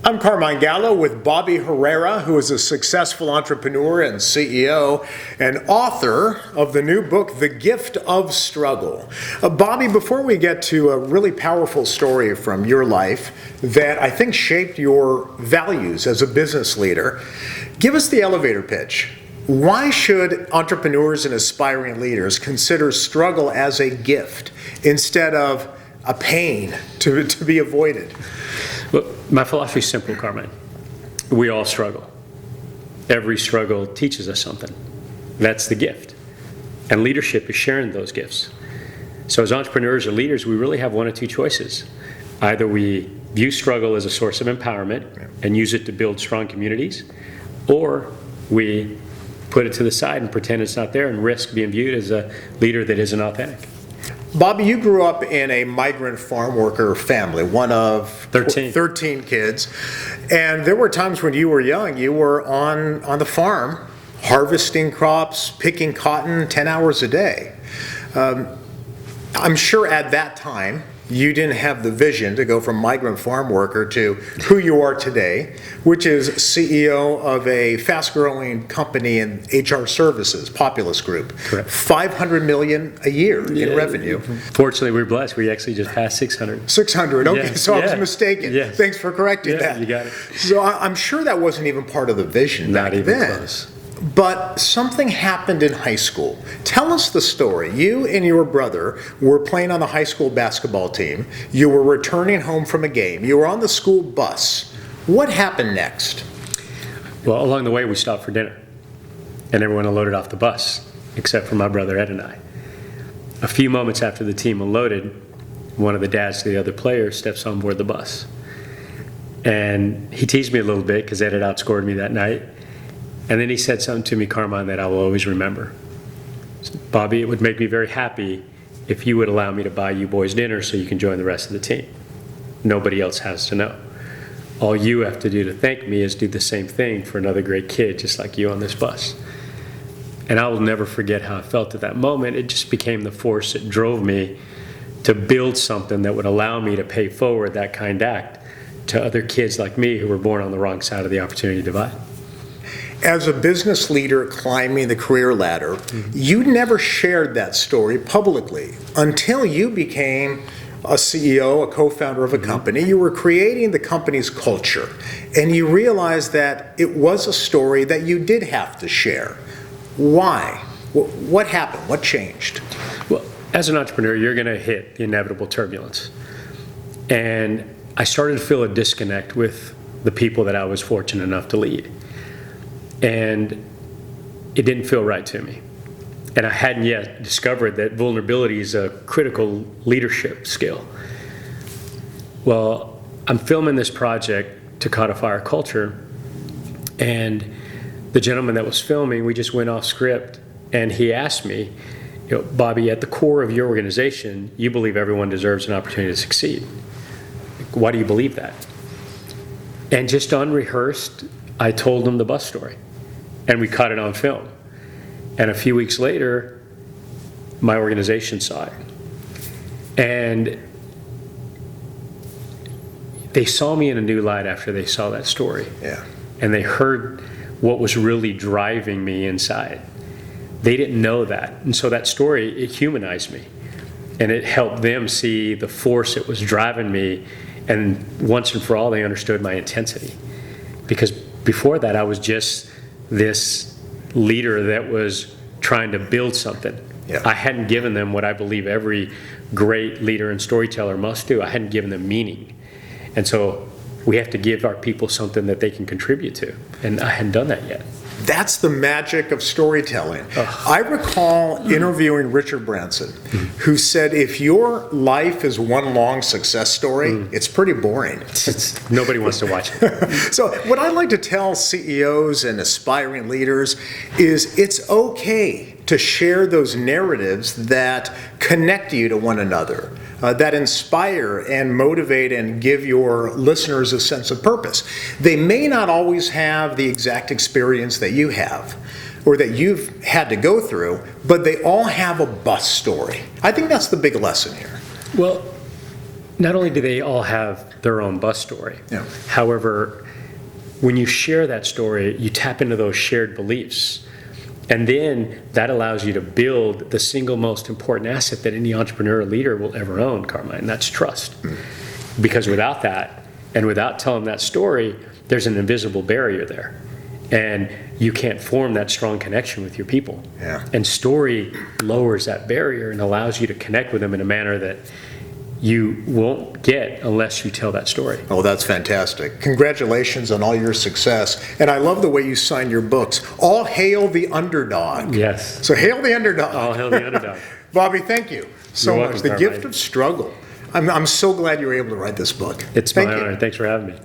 I'm Carmine Gallo with Bobby Herrera, who is a successful entrepreneur and CEO and author of the new book, The Gift of Struggle. Bobby, before we get to a really powerful story from your life that I think shaped your values as a business leader, give us the elevator pitch. Why should entrepreneurs and aspiring leaders consider struggle as a gift instead of a pain to be avoided? Well, my philosophy is simple, Carmine. We all struggle. Every struggle teaches us something. That's the gift. And leadership is sharing those gifts. So as entrepreneurs or leaders, we really have one of two choices. Either we view struggle as a source of empowerment and use it to build strong communities, or we put it to the side and pretend it's not there and risk being viewed as a leader that isn't authentic. Bobby, you grew up in a migrant farm worker family, one of 13 kids. And there were times when you were young, you were on the farm, harvesting crops, picking cotton 10 hours a day. I'm sure at that time, you didn't have the vision to go from migrant farm worker to who you are today, which is CEO of a fast-growing company in HR services, Populous Group. Correct. $500 million a year in revenue. Fortunately, we're blessed. We actually just passed 600. 600, okay, Yeah. so I was mistaken. Yes. Thanks for correcting that. You got it. So I'm sure that wasn't even part of the vision Not back even then. close. But something happened in high school. Tell us the story. You and your brother were playing on the high school basketball team. You were returning home from a game. You were on the school bus. What happened next? Well, along the way, we stopped for dinner, and everyone unloaded off the bus, except for my brother Ed and I. A few moments after the team unloaded, one of the dads to the other players steps on board the bus. And he teased me a little bit because Ed had outscored me that night. And then he said something to me, Carmine, that I will always remember. He said, Bobby, it would make me very happy if you would allow me to buy you boys dinner so you can join the rest of the team. Nobody else has to know. All you have to do to thank me is do the same thing for another great kid just like you on this bus. And I will never forget how I felt at that moment. It just became the force that drove me to build something that would allow me to pay forward that kind act to other kids like me who were born on the wrong side of the opportunity divide. As a business leader climbing the career ladder, you never shared that story publicly until you became a CEO, a co-founder of a company. You were creating the company's culture, and you realized that it was a story that you did have to share. Why? What happened? What changed? Well, as an entrepreneur, you're going to hit the inevitable turbulence. And I started to feel a disconnect with the people that I was fortunate enough to lead. And it didn't feel right to me. And I hadn't yet discovered that vulnerability is a critical leadership skill. Well, I'm filming this project to codify our culture, and the gentleman that was filming, we just went off script, and he asked me, Bobby, at the core of your organization, you believe everyone deserves an opportunity to succeed. Why do you believe that? And just unrehearsed, I told him the bus story. And we caught it on film. And a few weeks later, my organization saw it. And they saw me in a new light after they saw that story. Yeah. And they heard what was really driving me inside. They didn't know that. And so that story, it humanized me. And it helped them see the force that was driving me. And once and for all, they understood my intensity. Because before that, I was just this leader that was trying to build something. Yeah. I hadn't given them what I believe every great leader and storyteller must do. I hadn't given them meaning. And so we have to give our people something that they can contribute to. And I hadn't done that yet. That's the magic of storytelling. I recall interviewing Richard Branson, who said, if your life is one long success story, it's pretty boring. Nobody wants to watch it. So what I like to tell CEOs and aspiring leaders is it's okay to share those narratives that connect you to one another. That inspire and motivate and give your listeners a sense of purpose. They may not always have the exact experience that you have or that you've had to go through, but they all have a bus story. I think that's the big lesson here. Well, not only do they all have their own bus story, Yeah. however, when you share that story, you tap into those shared beliefs. And then that allows you to build the single most important asset that any entrepreneur or leader will ever own, Carmine, and that's trust. Because without that, and without telling that story, there's an invisible barrier there. And you can't form that strong connection with your people. Yeah. And story lowers that barrier and allows you to connect with them in a manner that you won't get unless you tell that story. Oh, that's fantastic. Congratulations on all your success. And I love the way you sign your books. All hail the underdog. Yes. So hail the underdog. All hail the underdog. Bobby, thank you so You're much. welcome, The Carmine. Gift of Struggle. I'm so glad you were able to write this book. It's my honor. Thanks for having me.